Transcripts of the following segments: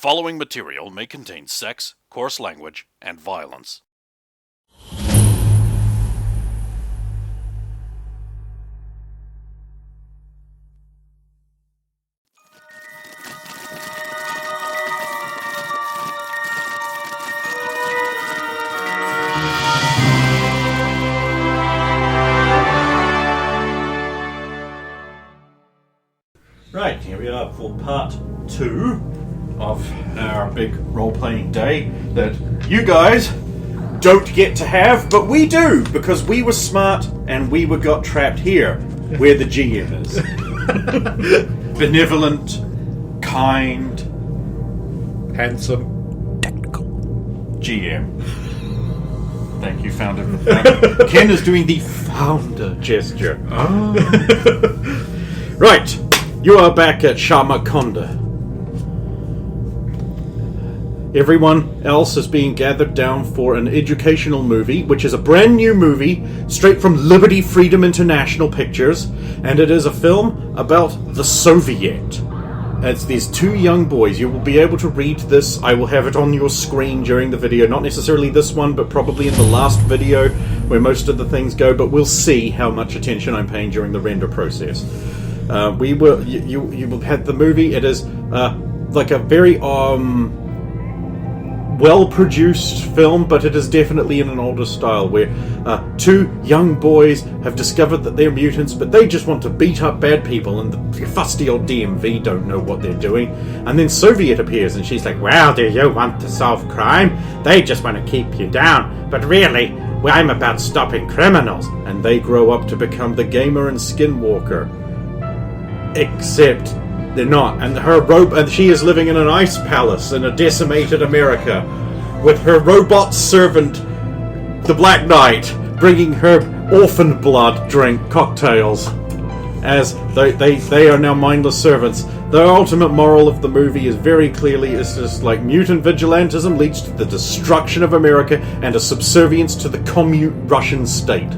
following material may contain sex, coarse language, and violence. Right, here we are for part 2 of our big role-playing day that you guys don't get to have, but we do, because we were smart and we got trapped here, where the GM is. Benevolent, kind, handsome, technical GM. Thank you, founder. Ken is doing the founder gesture. Oh. Right. You are back at Shamakonda. Everyone else is being gathered down for an educational movie, which is a brand new movie, straight from Liberty Freedom International Pictures, and it is a film about the Soviet. It's these two young boys. You will be able to read this. I will have it on your screen during the video. Not necessarily this one, but probably in the last video where most of the things go, but we'll see how much attention I'm paying during the render process. You had the movie. It is like a very well-produced film, but it is definitely in an older style, where two young boys have discovered that they're mutants, but they just want to beat up bad people, and the fusty old DMV don't know what they're doing. And then Soviet appears, and she's like, "Well, do you want to solve crime? They just want to keep you down. But really, I'm about stopping criminals." And they grow up to become the Gamer and Skinwalker. Except they're not, and she is living in an ice palace in a decimated America, with her robot servant, the Black Knight, bringing her orphan blood drink cocktails, as they are now mindless servants. The ultimate moral of the movie is very clearly is just like mutant vigilantism leads to the destruction of America and a subservience to the commune Russian state.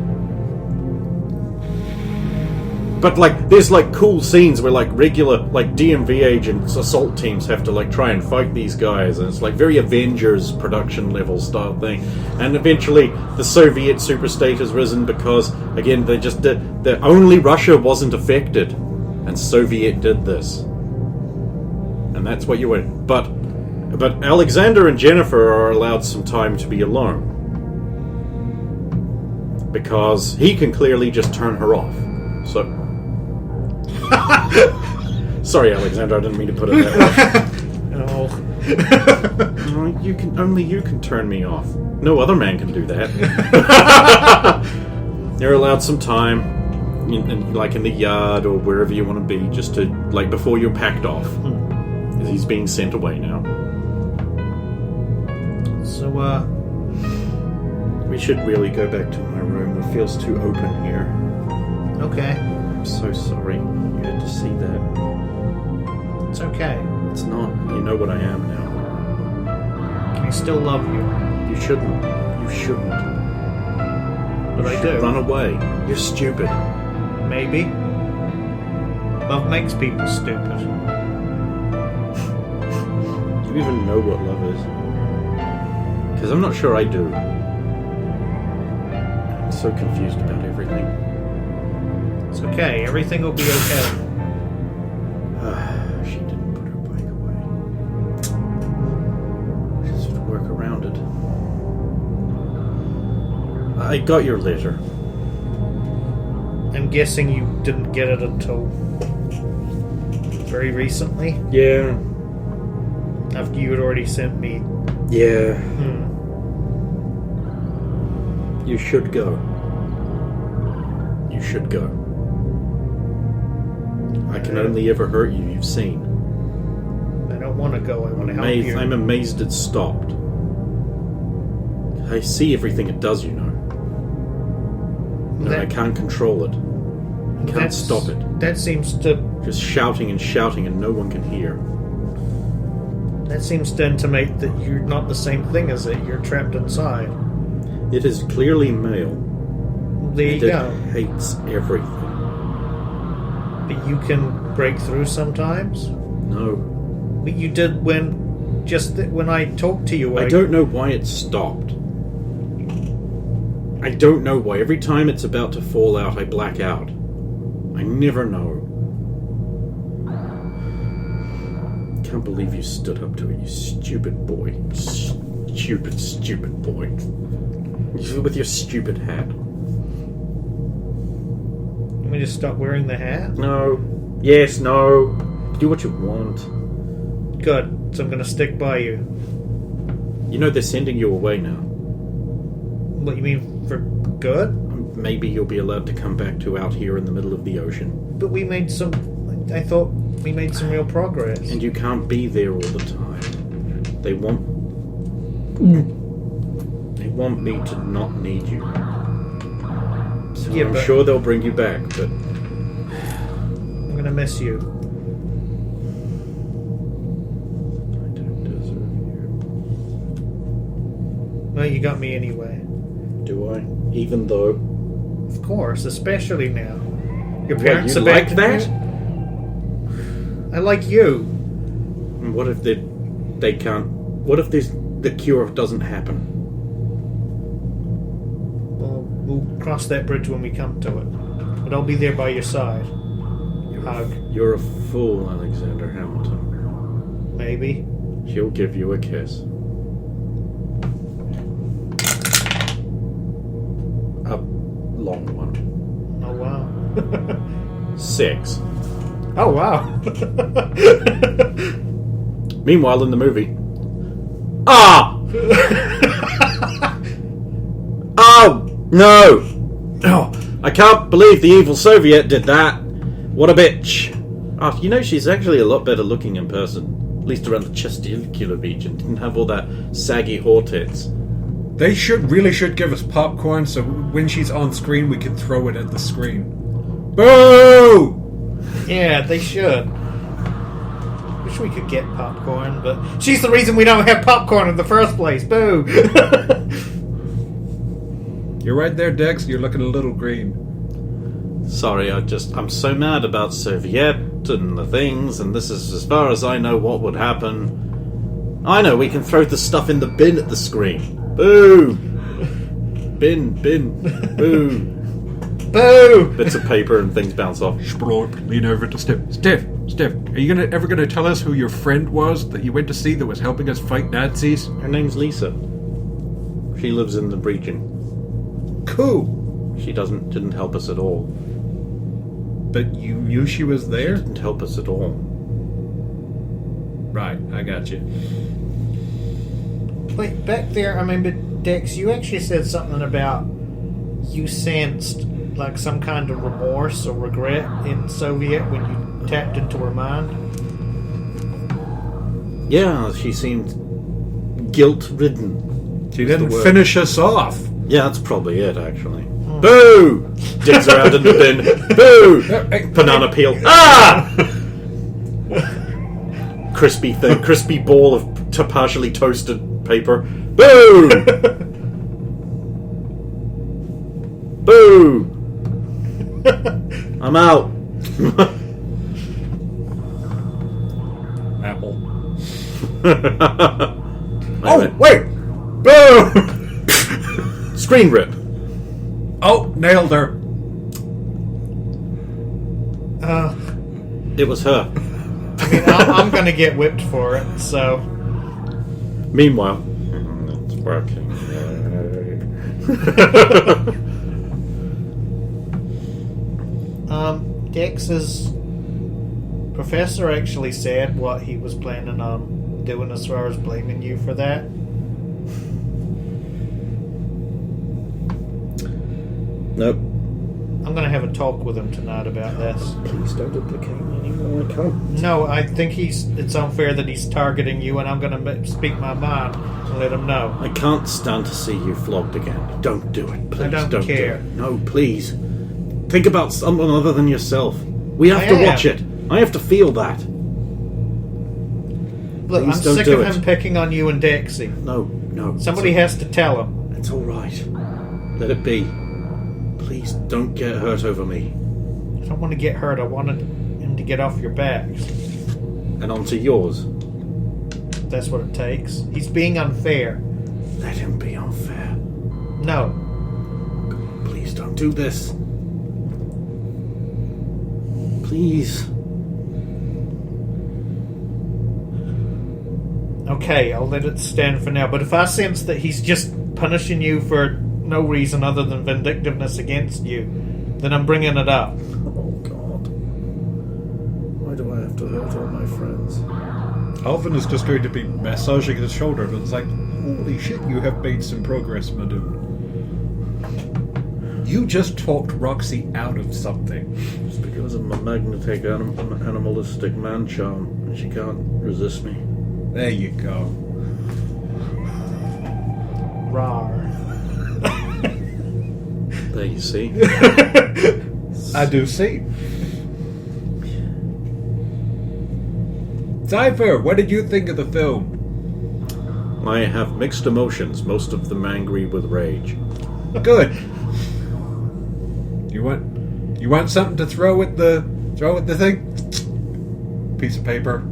But there's cool scenes where regular DMV agents, assault teams have to try and fight these guys, and it's very Avengers production level style thing. And eventually the Soviet superstate has risen because again only Russia wasn't affected, and Soviet did this, and that's what you win. But Alexander and Jennifer are allowed some time to be alone because he can clearly just turn her off. So. Sorry, Alexander, I didn't mean to put it that way. No. Only you can turn me off. No other man can do that. You're allowed some time, in the yard or wherever you want to be, just to before you're packed off. He's being sent away now. So, we should really go back to my room. It feels too open here. Okay. I'm so sorry you had to see that. It's okay. It's not. You know what I am now. I still love you. You shouldn't. You shouldn't. But I do. Run away. You're stupid. Maybe. Love makes people stupid. Do you even know what love is? Because I'm not sure I do. I'm so confused about everything. It's okay. Everything will be okay. She didn't put her bike away. Just work around it. I got your letter. I'm guessing you didn't get it until very recently? Yeah. After you had already sent me... Yeah. You should go. You should go. I can only ever hurt you, you've seen. I don't want to go, I want to help you. I'm amazed it stopped. I see everything it does, you know. No, I can't control it. I can't stop it. That seems to... Just shouting and shouting and no one can hear. That seems to intimate that you're not the same thing as it. You're trapped inside. It is clearly male. There you go. It hates everything. But you can break through sometimes? No. But you did when Just that when I talk to you, I don't know why it stopped. I don't know why. Every time it's about to fall out, I black out. I never know. Can't believe you stood up to it, you stupid boy. Stupid boy. With your stupid hat. Let me just stop wearing the hat? No. Yes, no. Do what you want. Good. So I'm going to stick by you. You know they're sending you away now. What, you mean for good? Maybe you'll be allowed to come back to out here in the middle of the ocean. But we made some... I thought we made some real progress. And you can't be there all the time. They want me to not need you. So Yeah, I'm but- sure they'll bring you back, but I'm going to miss you. I don't deserve Well, you got me anyway. you. Do I? Even though... Of course, especially now. Your What, parents you abandoned like that? you? I like you. And what if they can't... What if the cure doesn't happen? Well, we'll cross that bridge when we come to it. But I'll be there by your side. Hug. You're a fool, Alexander Hamilton. Maybe. She'll give you a kiss. A long one. Oh, wow. 6. Oh, wow. Meanwhile, in the movie... Ah! Oh! No! Oh, I can't believe the evil Soviet did that. What a bitch. Oh, you know, she's actually a lot better looking in person. At least around the testicular region. Didn't have all that saggy whore tits. They really should give us popcorn so when she's on screen we can throw it at the screen. Boo! Yeah, they should. Wish we could get popcorn, but she's the reason we don't have popcorn in the first place. Boo! You're right there, Dex. You're looking a little green. Sorry, I'm so mad about Soviet and the things, and this is as far as I know what would happen. I know, we can throw the stuff in the bin at the screen. Boo! Bin, boo. Boo! Bits of paper and things bounce off. Splorp, lean over to Steph. Steph, are you ever gonna tell us who your friend was that you went to see that was helping us fight Nazis? Her name's Lisa. She lives in the region. Cool. She didn't help us at all. But you knew she was there? Didn't help us at all. Right, I got you. Wait, back there, I remember, Dex, you actually said something about you sensed like some kind of remorse or regret in Soviet when you tapped into her mind. Yeah, she seemed guilt-ridden. She was the didn't word. finish us off. Yeah, that's probably it, actually. Boo! Digs around in the bin. Boo! Banana peel. Ah! Crispy ball of partially toasted paper. Boo! Boo! I'm out. Apple. Oh, wait! Boo! Screen rip. Oh, nailed her. It was her. I mean, I'm gonna get whipped for it, so... Meanwhile, it's working. Dex's professor actually said what he was planning on doing as far as blaming you for that. Nope. I'm gonna have a talk with him tonight about this. Please don't implicate me anymore. I can't. No, I think it's unfair that he's targeting you, and I'm gonna speak my mind and let him know. I can't stand to see you flogged again. Don't do it. Please don't don't care. do it. No, please. Think about someone other than yourself. We have I to am. watch it. I have to feel that. Look, Please I'm don't sick do of it. him picking on you and Dexy. No. Somebody has to tell him. It's all right. Let it be. Please don't get hurt over me. I don't want to get hurt. I wanted him to get off your backs. And onto yours. that's what it takes. He's being unfair. Let him be unfair. No. Please don't do this. Please. Okay, I'll let it stand for now. But if I sense that he's just punishing you for no reason other than vindictiveness against you, then I'm bringing it up. Oh, God. Why do I have to hurt all my friends? Alvin is just going to be massaging his shoulder, but it's like, holy shit, you have made some progress, my dude. You just talked Roxy out of something. It's because of my magnetic animalistic man charm, and she can't resist me. There you go. Rar. There you see. I do see. Cypher, what did you think of the film? I have mixed emotions, most of them angry with rage. Good. You want something to throw at the thing? Piece of paper.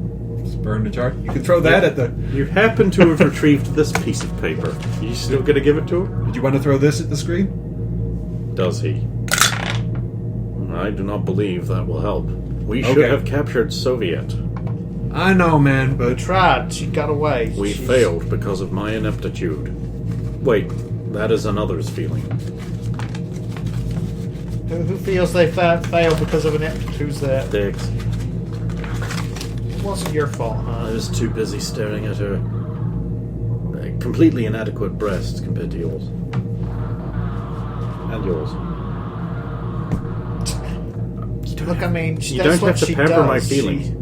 Just burn the chart. You can throw that at the. You happen to have retrieved this piece of paper. You still gonna give it to him? Did you want to throw this at the screen? Does he? I do not believe that will help. We should Okay. have captured Soviet. I know, man, We but tried. She got away. We She's- failed because of my ineptitude. Wait, that is another's feeling. Who feels they failed because of an ineptitude? Who's that? Diggs. It wasn't your fault, I huh? was too busy staring at her completely inadequate breasts compared to yours. And yours. Look, I mean, You that's don't what have to she pamper does. my feelings.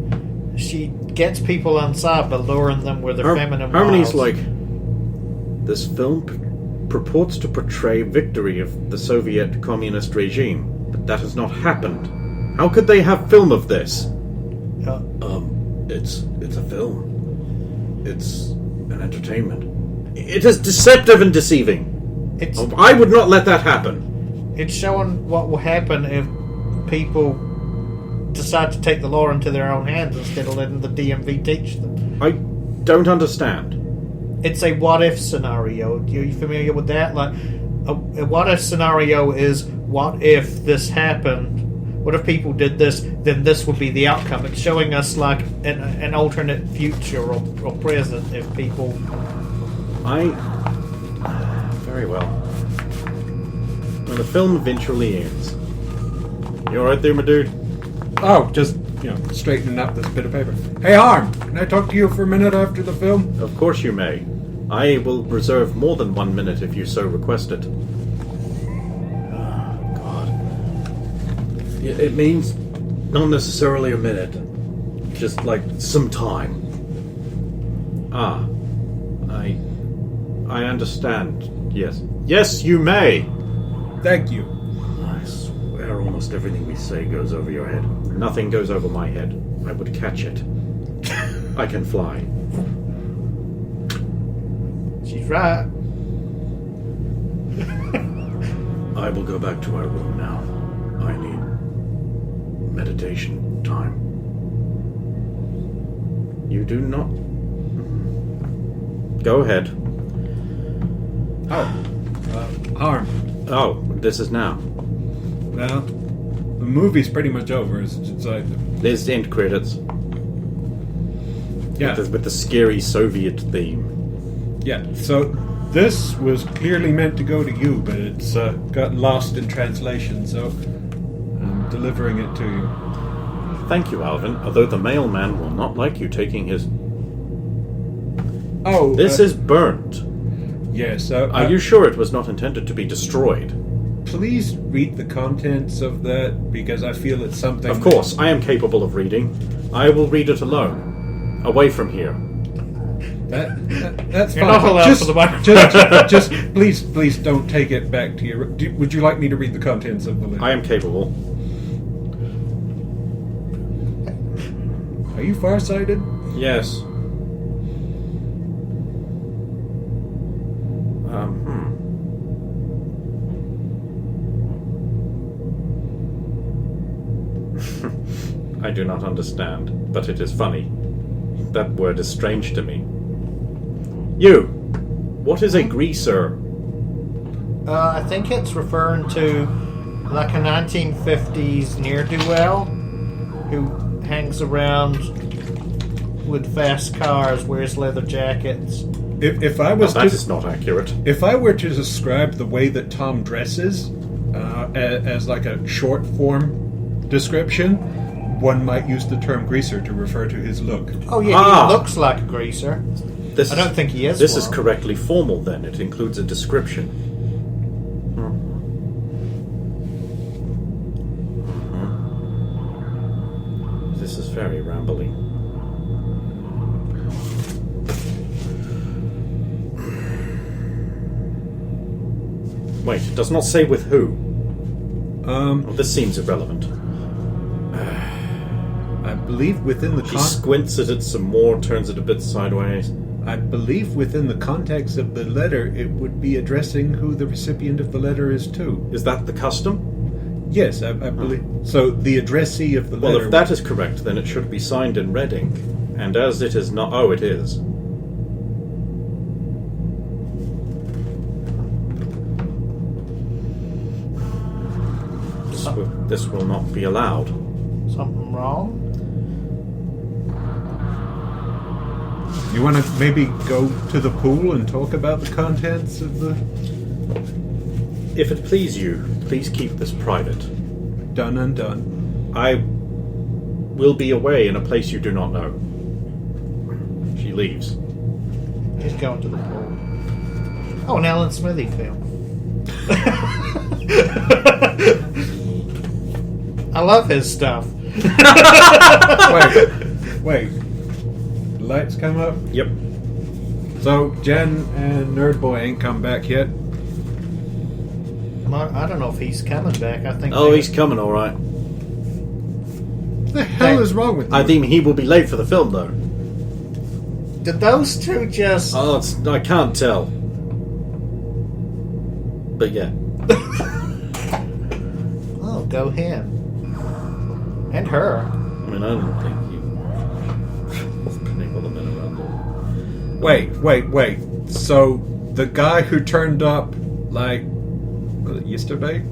She gets people inside by luring them with her feminine Harmony's wiles. like, this film purports to portray victory of the Soviet communist regime, but that has not happened. How could they have film of this? It's a film. It's an entertainment. It is deceptive and deceiving. It's I would not let that happen. it's showing what will happen if people decide to take the law into their own hands instead of letting the DMV teach them. I don't understand. It's a what-if scenario. Are you familiar with that? Like, a what-if scenario is, what if this happened? What if people did this? Then this would be the outcome. It's showing us like an alternate future or present if people. Very well. When the film eventually ends. You alright there, my dude? oh, just straightening up this bit of paper. Hey, Harm, can I talk to you for a minute after the film? Of course you may. I will reserve more than 1 minute if you so request it. Oh, God. It means not necessarily a minute. Just like some time. I understand. Yes. Yes, you may! Thank you. I swear almost everything we say goes over your head. Nothing goes over my head. I would catch it. I can fly. She's right. I will go back to my room now. I need meditation time. You do not... Go ahead. Oh, Harm. Oh, this is now. Well, the movie's pretty much over. It's like, There's the end credits. yeah, With the scary Soviet theme. yeah. So this was clearly meant to go to you, but it's got lost in translation. So I'm delivering it to you. Thank you, Alvin, although the mailman will not like you taking his... Oh, This is burnt. yes. Are you sure it was not intended to be destroyed? Please read the contents of that because I feel it's something. Of course, I am capable of reading. I will read it alone. Away from here. That's You're fine. not allowed just, for the microphone. just please don't take it back to your. Would you like me to read the contents of the list? I am capable. Are you farsighted? Yes. I do not understand, but it is funny. That word is strange to me. You. What is a greaser? I think it's referring to like a 1950s ne'er-do-well who hangs around with fast cars, wears leather jackets. If I was That is not accurate. If I were to describe the way that Tom dresses as like a short form description, one might use the term greaser to refer to his look. Oh yeah, he looks like a greaser. I don't think he is. This is correctly formal then. It includes a description. This is very rambly. Wait, it does not say with who. This seems irrelevant. I believe within the She squints at it some more, turns it a bit sideways. I believe within the context of the letter, it would be addressing who the recipient of the letter is to. Is that the custom? Yes, I believe. So the addressee of the letter... Well, if that is correct, then it should be signed in red ink. And as it is not... Oh, it is. This will not be allowed. Something wrong? You want to maybe go to the pool and talk about the contents of the... If it please you, please keep this private. Done and done. I will be away in a place you do not know. She leaves. He's going to the pool. Oh, an Alan Smithy film. I love his stuff. Wait. Lights come up? Yep. So, Jen and Nerdboy ain't come back yet? I don't know if he's coming back. I think. Oh, he's coming, all right. What the hell is wrong with you? I think he will be late for the film, though. Did those two just? Oh, I can't tell. But yeah. Oh, go him and her. I mean, I don't think you've been able to men around there. Wait. So, the guy who turned up, like, was it yesterday?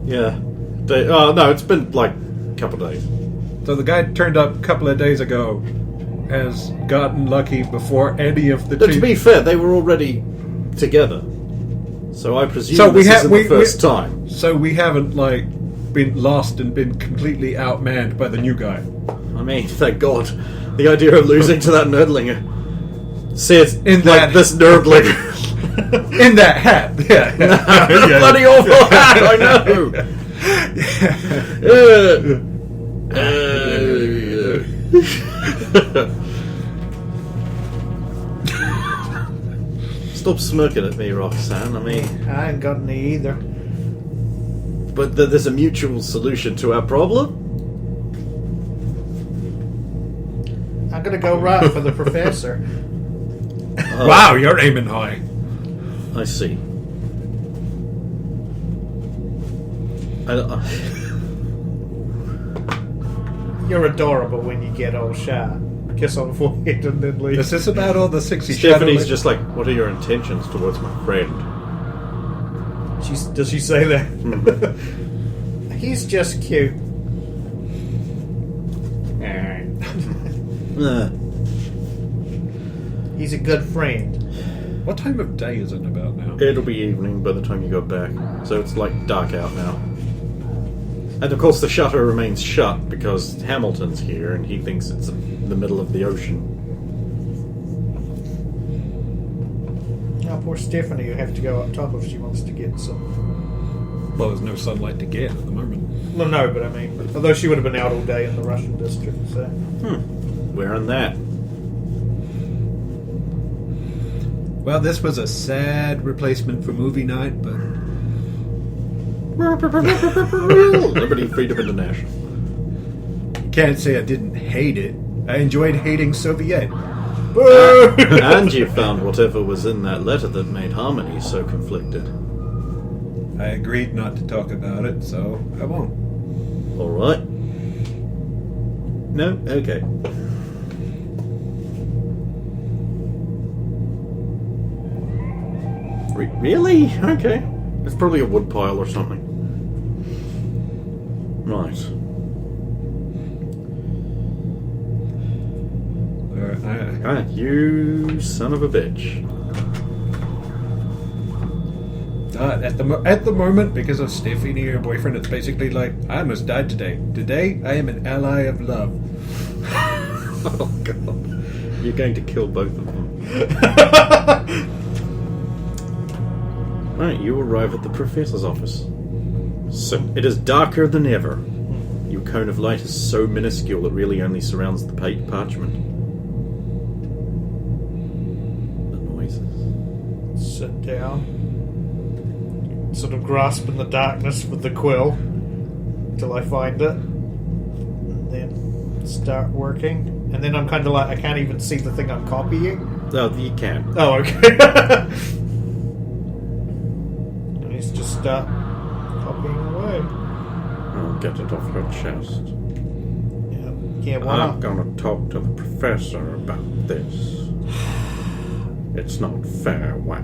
Yeah. No, it's been like a couple of days. So the guy turned up a couple of days ago has gotten lucky before any of the But two... to be fair, they were already together. So I presume this isn't the first time. So we haven't, like, been lost and been completely outmanned by the new guy. I mean, thank God. The idea of losing to that nerdlinger. Says In like that- this nerdlinger. In that hat, yeah. Bloody awful hat, I know. Stop smirking at me, Roxanne. I mean, I ain't got any either. but there's a mutual solution to our problem. I'm gonna go right for the professor. Wow, you're aiming high. I see. You're adorable when you get all shy. Kiss on the forehead and then leave. Is this about all the 60 Stephanie's shadow... just like, what are your intentions towards my friend? Does she say that? He's just cute. He's a good friend. What time of day is it about now? It'll be evening by the time you go back, so it's like dark out now. And of course the shutter remains shut because Hamilton's here and he thinks it's in the middle of the ocean. Oh, poor Stephanie will have to go up top if she wants to get some. Well, there's no sunlight to get at the moment. Well, no, but I mean, although she would have been out all day in the Russian district, so. Wearing that. Well, this was a sad replacement for movie night, but... Liberty, Freedom, International. Can't say I didn't hate it. I enjoyed hating Soviet. And you found whatever was in that letter that made Harmony so conflicted. I agreed not to talk about it, so I won't. Alright. No? Okay. Really? Okay. It's probably a woodpile or something. Right. You son of a bitch. At the moment, because of Stephanie, your boyfriend, it's basically like, I almost died today. Today, I am an ally of love. Oh, God. You're going to kill both of them. Right, you arrive at the professor's office. So, it is darker than ever. Your cone of light is so minuscule it really only surrounds the parchment. The noises. Sit down. Sort of grasping the darkness with the quill till I find it. And then start working. And then I'm kind of like, I can't even see the thing I'm copying. Oh, you can. Oh, okay. I need to just start copying away. I'll get it off your chest. Yeah, why I'm not? gonna talk to the professor about this. It's not fair, why?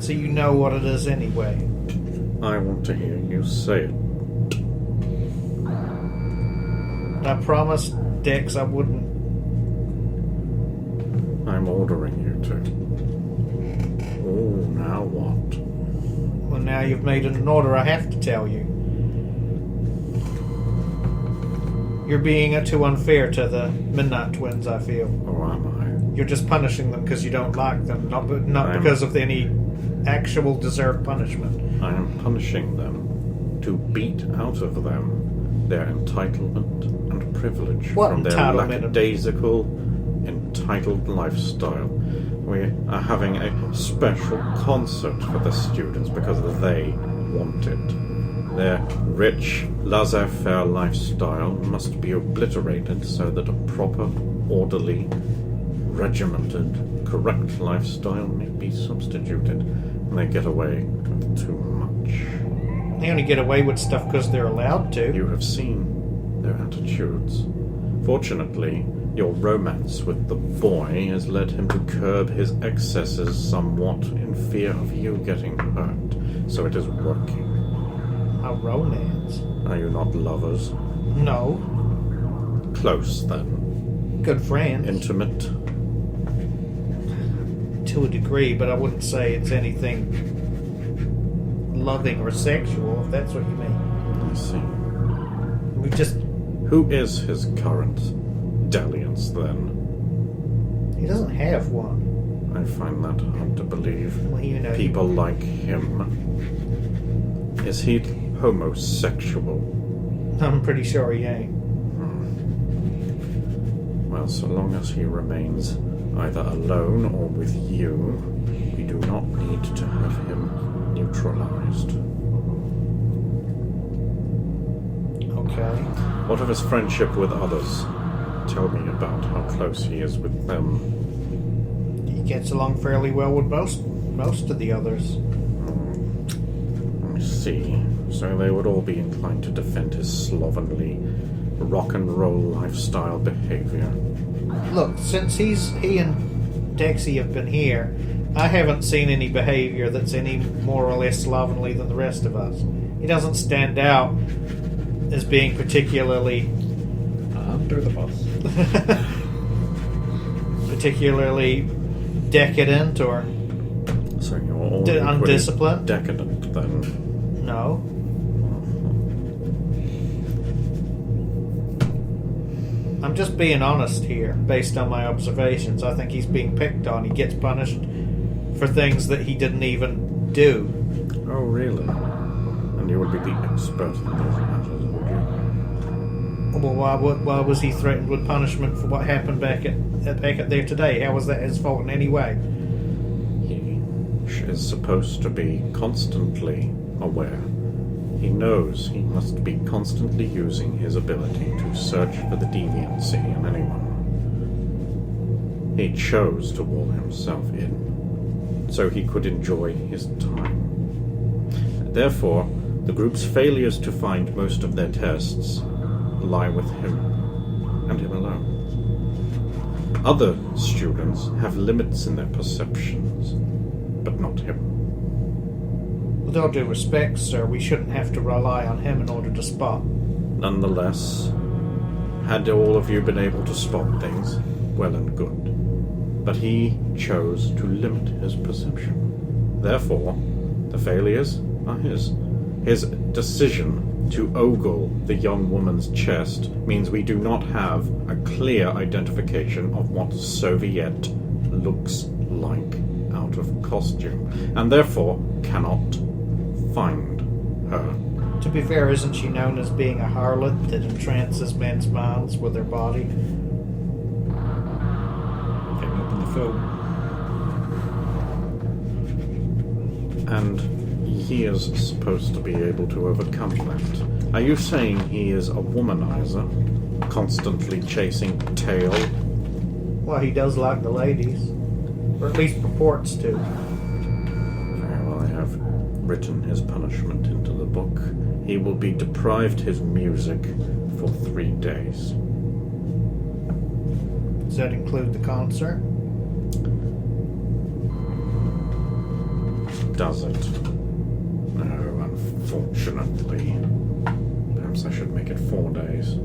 So you know what it is anyway. I want to hear you say it. I promised Dex I wouldn't. I'm ordering you to. Oh, now what? Well, now you've made it an order, I have to tell you. You're being too unfair to the Midnight Twins, I feel. Or am I? You're just punishing them because you don't like them, not because of any actual deserved punishment. I am punishing them to beat out of them their entitlement and privilege What from their entitlement? lackadaisical, entitled lifestyle. We are having a special concert for the students because they want it. Their rich, laissez-faire lifestyle must be obliterated so that a proper, orderly, regimented, correct lifestyle may be substituted. And they get away with too much. They only get away with stuff because they're allowed to. You have seen their attitudes. Fortunately, your romance with the boy has led him to curb his excesses somewhat in fear of you getting hurt. So it is working. A romance? Are you not lovers? No. Close, then. Good friends. Intimate? To a degree, but I wouldn't say it's anything loving or sexual, if that's what you mean. I see. We just... Who is his current dalliance, then? He doesn't have one. I find that hard to believe. Well, you know... People like him. Is he homosexual? I'm pretty sure he ain't. Well, so long as he remains either alone or with you, we do not need to have him neutralized. Okay. What of his friendship with others? Tell me about how close he is with them. He gets along fairly well with most of the others. I see. So they would all be inclined to defend his slovenly, rock and roll lifestyle behavior. Look, since he and Dexy have been here, I haven't seen any behavior that's any more or less slovenly than the rest of us. He doesn't stand out as being particularly... Under the bus. particularly decadent or So you're all undisciplined? decadent, then. No. I'm just being honest here, based on my observations. I think he's being picked on. He gets punished for things that he didn't even do. Oh, really? And you would be the expert in those matters, would you? Well, why was he threatened with punishment for what happened back at there today? How was that his fault in any way? He is supposed to be constantly aware. He knows he must be constantly using his ability to search for the deviancy in anyone. He chose to wall himself in, so he could enjoy his time. Therefore, the group's failures to find most of their tests lie with him, and him alone. Other students have limits in their perceptions. but not him. With all due respect, sir, we shouldn't have to rely on him in order to spot. Nonetheless, had all of you been able to spot things, well and good. But he chose to limit his perception. Therefore, the failures are his. His decision to ogle the young woman's chest means we do not have a clear identification of what Soviet looks like out of costume, and therefore cannot find her. To be fair, isn't she known as being a harlot that entrances men's minds with her body? Came up in the film. And he is supposed to be able to overcome that. Are you saying he is a womanizer, constantly chasing tail? Well, he does like the ladies. Or at least purports to. Very well, I have written his punishment into the book. He will be deprived his music for 3 days. Does that include the concert? Does it? No, unfortunately. Perhaps I should make it 4 days.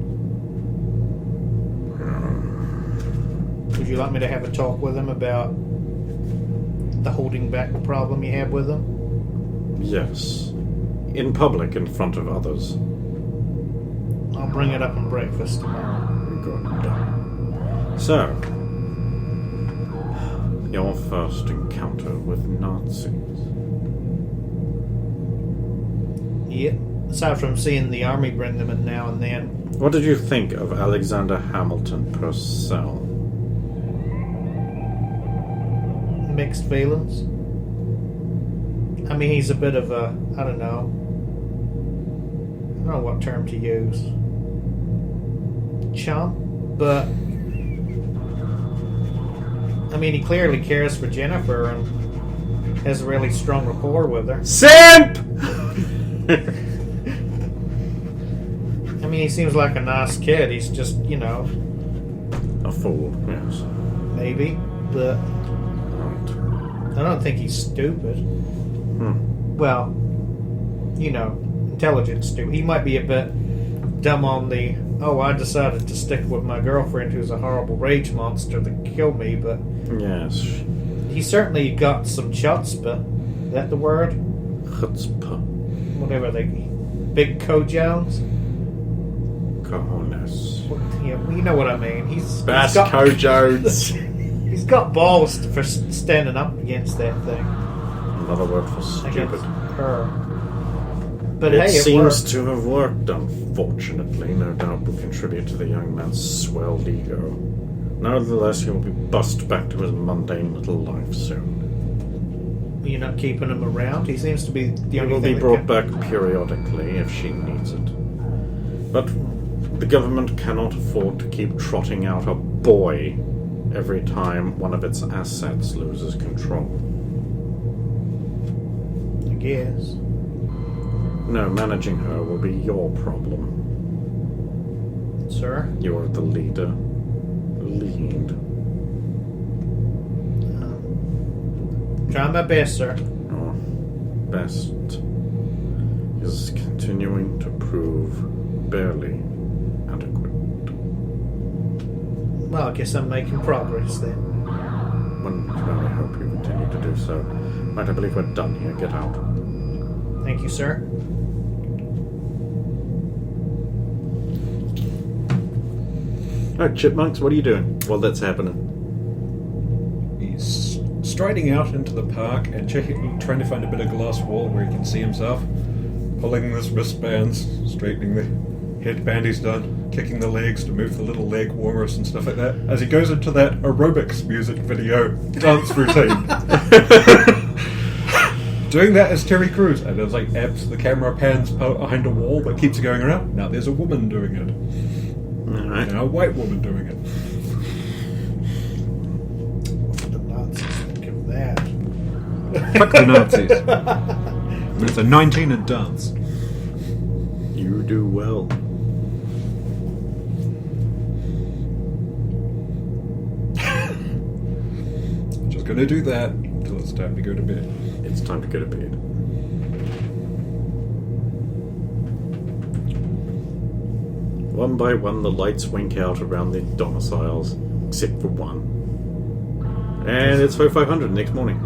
Would you like me to have a talk with him about the holding back problem you have with him? Yes. In public, in front of others. I'll bring it up in breakfast tomorrow. Good. So, your first encounter with Nazis. Yep. Aside from seeing the army bring them in now and then. What did you think of Alexander Hamilton Purcell? Mixed feelings. I mean, he's a bit of a, I don't know what term to use. Chump, but I mean, he clearly cares for Jennifer and has a really strong rapport with her. Simp! I mean, he seems like a nice kid. He's just, A fool, yes. maybe, but I don't think he's stupid. Well, intelligent stupid. He might be a bit dumb on the, I decided to stick with my girlfriend who's a horrible rage monster that killed me, but Yes. he certainly got some chutzpah. Is that the word? Chutzpah. Whatever Big Jones? Cojones. Yeah, you know what I mean. He's Bass got, Jones. he's got balls for standing up against that thing. Another word for Against stupid. her. But It hey, it seems worked. to have worked, unfortunately. No doubt will contribute to the young man's swelled ego. Nevertheless, he will be bussed back to his mundane little life soon. You're not keeping him around. He seems to be the He only will thing be that brought can- back periodically if she needs it. But the government cannot afford to keep trotting out a boy every time one of its assets loses control. I guess. No, managing her will be your problem. Sir? You are the leader. Lead. Try my best, sir. Your best is continuing to prove barely adequate. Well, I guess I'm making progress then. One can only hope you continue to do so. Right, I believe we're done here. Get out. Thank you, sir. Alright, chipmunks, what are you doing while that's happening? He's striding out into the park and trying to find a bit of glass wall where he can see himself. Pulling his wristbands, straightening the headband he's done, kicking the legs to move the little leg warmers and stuff like that. As he goes into that aerobics music video dance routine. Doing that as Terry Crews, and there's like the camera pans behind a wall but keeps going around. Now there's a woman doing it. Alright. Now a white woman doing it. What did the Nazis think of that? Fuck the Nazis. It's a 19 and dance. You do well. Just gonna do that. till it's time to go to bed. It's time to go to bed. One by one, the lights wink out around the domiciles, except for one. And it's 0500 next morning.